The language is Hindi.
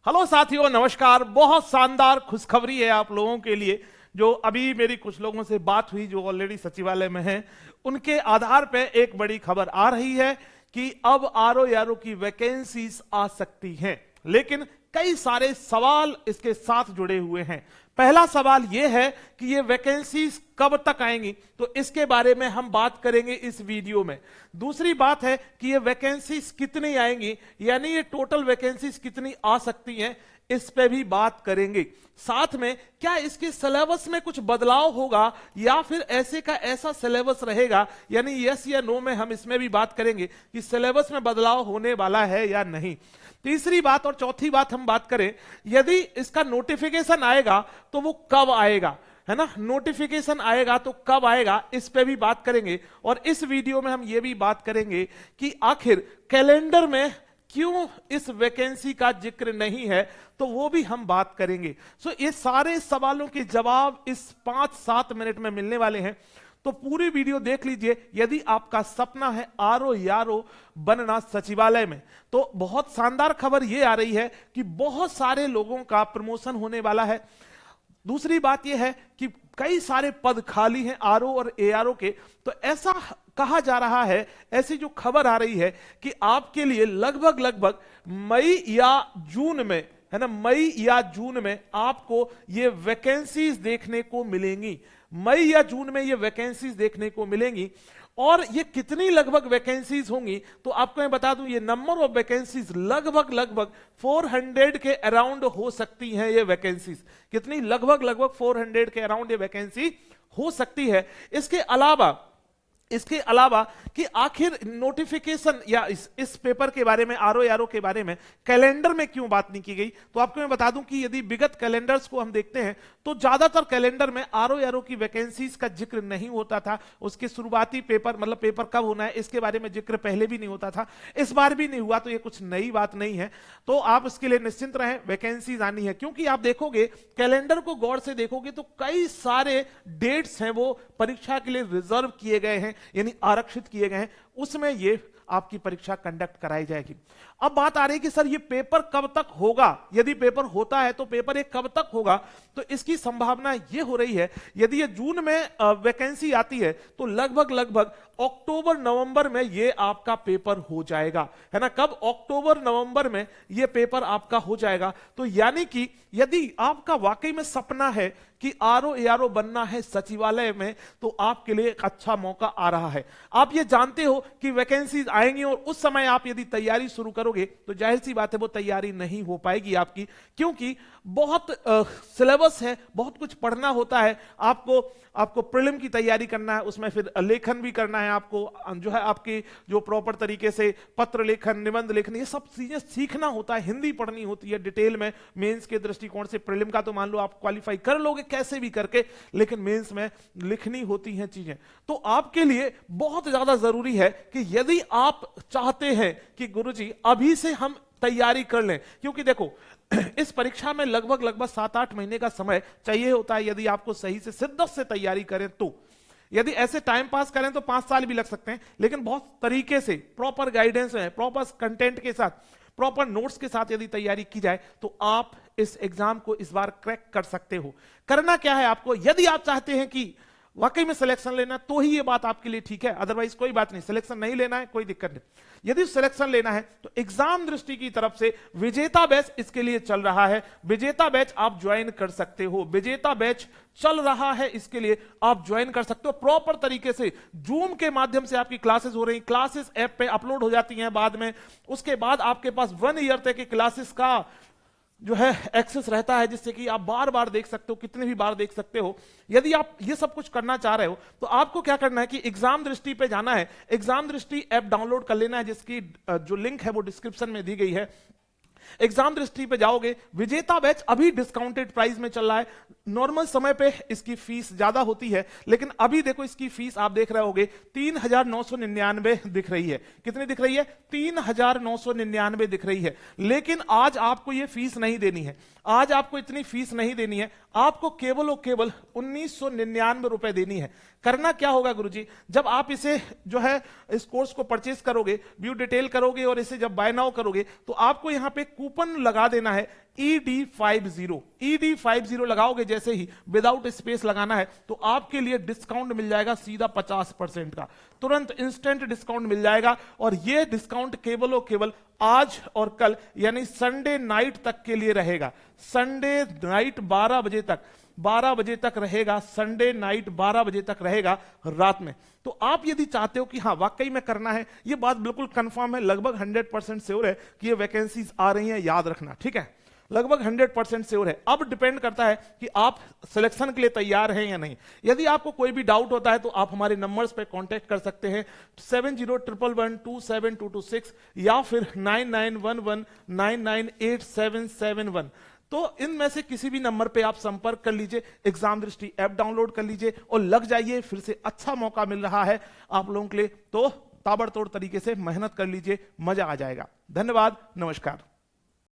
हेलो साथियों, नमस्कार। बहुत शानदार खुशखबरी है आप लोगों के लिए। जो अभी मेरी कुछ लोगों से बात हुई जो ऑलरेडी सचिवालय में हैं, उनके आधार पे एक बड़ी खबर आ रही है कि अब आरओ यारो की वैकेंसीज आ सकती हैं। लेकिन कई सारे सवाल इसके साथ जुड़े हुए हैं। पहला सवाल यह है कि ये वैकेंसीज कब तक आएंगी, तो इसके बारे में हम बात करेंगे इस वीडियो में। दूसरी बात है कि ये वैकेंसीज कितनी आएंगी, यानी ये टोटल वैकेंसीज कितनी आ सकती हैं, इस पे भी बात करेंगे। साथ में क्या इसके सिलेबस में कुछ बदलाव होगा या फिर ऐसे का ऐसा सिलेबस रहेगा, यानी यस या नो में हम इसमें भी बात करेंगे कि सिलेबस में बदलाव होने वाला है या नहीं। तीसरी बात और चौथी बात हम बात करें, यदि इसका नोटिफिकेशन आएगा तो वो कब आएगा, है ना। नोटिफिकेशन आएगा तो कब आएगा, इस पे भी बात करेंगे। और इस वीडियो में हम ये भी बात करेंगे कि आखिर कैलेंडर में क्यों इस वैकेंसी का जिक्र नहीं है, तो वो भी हम बात करेंगे। ये सारे सवालों के जवाब इस 5-7 मिनट में मिलने वाले हैं, तो पूरी वीडियो देख लीजिए। यदि आपका सपना है आरओ यारो बनना सचिवालय में, तो बहुत शानदार खबर यह आ रही है कि बहुत सारे लोगों का प्रमोशन होने वाला है। दूसरी बात यह है कि कई सारे पद खाली हैं आरओ और एआरओ के। तो ऐसा कहा जा रहा है, ऐसी जो खबर आ रही है कि आपके लिए लगभग मई या जून में, है ना, मई या जून में आपको ये वैकेंसीज देखने को मिलेंगी। मई या जून में ये वैकेंसीज देखने को मिलेंगी। और ये कितनी लगभग वैकेंसीज होंगी, तो आपको मैं बता दूं, ये नंबर ऑफ वैकेंसीज लगभग 400 के अराउंड हो सकती हैं। ये वैकेंसीज कितनी, लगभग 400 के अराउंड ये वैकेंसी हो सकती है। इसके अलावा कि आखिर नोटिफिकेशन या इस पेपर के बारे में, आरओ यारो के बारे में कैलेंडर में क्यों बात नहीं की गई, तो आपको मैं बता दूं कि यदि विगत कैलेंडर्स को हम देखते हैं तो ज्यादातर कैलेंडर में आरओ यारो की वैकेंसीज का जिक्र नहीं होता था। उसके शुरुआती पेपर, मतलब पेपर कब होना है, इसके बारे में जिक्र पहले भी नहीं होता था, इस बार भी नहीं हुआ। तो ये कुछ नई बात नहीं है, तो आप इसके लिए निश्चिंत रहें, वैकेंसीज आनी है। क्योंकि आप देखोगे, कैलेंडर को गौर से देखोगे तो कई सारे डेट्स हैं वो परीक्षा के लिए रिजर्व किए गए हैं, यानी आरक्षित किए गए हैं, उसमें ये आपकी परीक्षा कंडक्ट कराई जाएगी। अब बात आ रही है कि सर ये पेपर कब तक होगा, यदि पेपर होता है तो पेपर एक कब तक होगा, तो इसकी संभावना ये हो रही है, यदि ये जून में वैकेंसी आती है तो लगभग अक्टूबर नवंबर में ये आपका पेपर हो जाएगा, है ना। कब, अक्टूबर नवंबर में ये पेपर आपका हो जाएगा। तो यानी कि यदि आपका वाकई में सपना है कि आरओ एआरओ बनना है सचिवालय में, तो आपके लिए एक अच्छा मौका आ रहा है। आप ये जानते हो कि वैकेंसीज आएंगी और उस समय आप यदि तैयारी शुरू करोगे तो जाहिर सी बात है वो तैयारी नहीं हो पाएगी आपकी, क्योंकि बहुत सिलेबस है, बहुत कुछ पढ़ना होता है। आपको प्रीलिम की तैयारी करना है, उसमें फिर लेखन भी करना है, आपको जो है आपकी जो प्रॉपर तरीके से पत्र लेखन, निबंध लेखन, ये सब चीजें सीखना होता है, हिंदी पढ़नी होती है डिटेल में। मेंस के दृष्टिकोण से प्रीलिम का तो मान लो आप क्वालिफाई कर लोगे कैसे भी करके, लेकिन मेंस में लिखनी होती हैं चीजें। तो आपके लिए बहुत ज्यादा जरूरी है कि यदि आप चाहते हैं कि गुरुजी अभी से हम तैयारी कर लें, क्योंकि देखो इस परीक्षा में लगभग 7-8 महीने का समय चाहिए होता है यदि आपको सही से शिद्दत से तैयारी करें तो। यदि ऐसे टाइम पास करें तो 5 साल भी लग सकते हैं, लेकिन बहुत तरीके से प्रॉपर गाइडेंस में, प्रॉपर कंटेंट के साथ, प्रॉपर नोट्स के साथ यदि तैयारी की जाए तो आप इस एग्जाम को इस बार क्रैक कर सकते हो। करना क्या है आपको, यदि आप चाहते हैं कि वाकई में सिलेक्शन लेना तो ही ये बात आपके लिए ठीक है, अदरवाइज कोई बात नहीं। सिलेक्शन नहीं लेना है कोई दिक्कत नहीं। यदि सिलेक्शन लेना है तो एग्जाम दृष्टि की तरफ से विजेता बैच इसके लिए चल रहा है। विजेता बैच आप ज्वाइन कर सकते हो, विजेता बैच चल रहा है, इसके लिए आप ज्वाइन कर सकते हो। प्रॉपर तरीके से जूम के माध्यम से आपकी क्लासेस हो रही, क्लासेस ऐप पे अपलोड हो जाती हैं बाद में। उसके बाद आपके पास 1 ईयर तक की क्लासेस का जो है एक्सेस रहता है, जिससे कि आप बार बार देख सकते हो, कितने भी बार देख सकते हो। यदि आप ये सब कुछ करना चाह रहे हो तो आपको क्या करना है कि एग्जाम दृष्टि पे जाना है, एग्जाम दृष्टि ऐप डाउनलोड कर लेना है, जिसकी जो लिंक है वो डिस्क्रिप्शन में दी गई है। एग्जाम दृष्टि पे जाओगे, विजेता बैच अभी डिस्काउंटेड प्राइस में चल रहा है। नॉर्मल समय पे इसकी फीस ज्यादा होती है, लेकिन अभी देखो इसकी फीस आप देख रहे होगे 3,999 दिख रही है। कितनी दिख रही है? 3,999 दिख रही है। लेकिन आज आपको ये फीस नहीं देनी है, आज आपको इतनी फीस नहीं देनी है, आपको केवल और केवल 1999 रुपए देनी है। करना क्या होगा गुरुजी, जब आप इसे जो है इस कोर्स को परचेस करोगे, व्यू डिटेल करोगे और इसे जब बाय नाउ करोगे, तो आपको यहां पे कूपन लगा देना है ED50 लगाओगे जैसे ही, विदाउट स्पेस लगाना है, तो आपके लिए डिस्काउंट मिल जाएगा सीधा 50% का, तुरंत इंस्टेंट डिस्काउंट मिल जाएगा। और यह डिस्काउंट केवल और केवल आज और कल यानी संडे नाइट तक के लिए रहेगा। संडे नाइट 12 बजे तक रहेगा, संडे नाइट 12 बजे तक रहेगा रात में। तो आप यदि चाहते हो कि हाँ वाकई में करना है, ये बात बिल्कुल कंफर्म है, लगभग 100% श्योर है कि ये वैकेंसीज आ रही हैं, याद रखना, ठीक है, लगभग 100% श्योर है। अब डिपेंड करता है कि आप सिलेक्शन के लिए तैयार हैं या नहीं। यदि आपको कोई भी डाउट होता है तो आप हमारे नंबर्स पे कांटेक्ट कर सकते हैं, 7011127226 या फिर 9911998771। तो इनमें से किसी भी नंबर पे आप संपर्क कर लीजिए, एग्जाम दृष्टि ऐप डाउनलोड कर लीजिए और लग जाइए। फिर से अच्छा मौका मिल रहा है आप लोगों के लिए, तो ताबड़तोड़ तरीके से मेहनत कर लीजिए, मजा आ जाएगा। धन्यवाद, नमस्कार।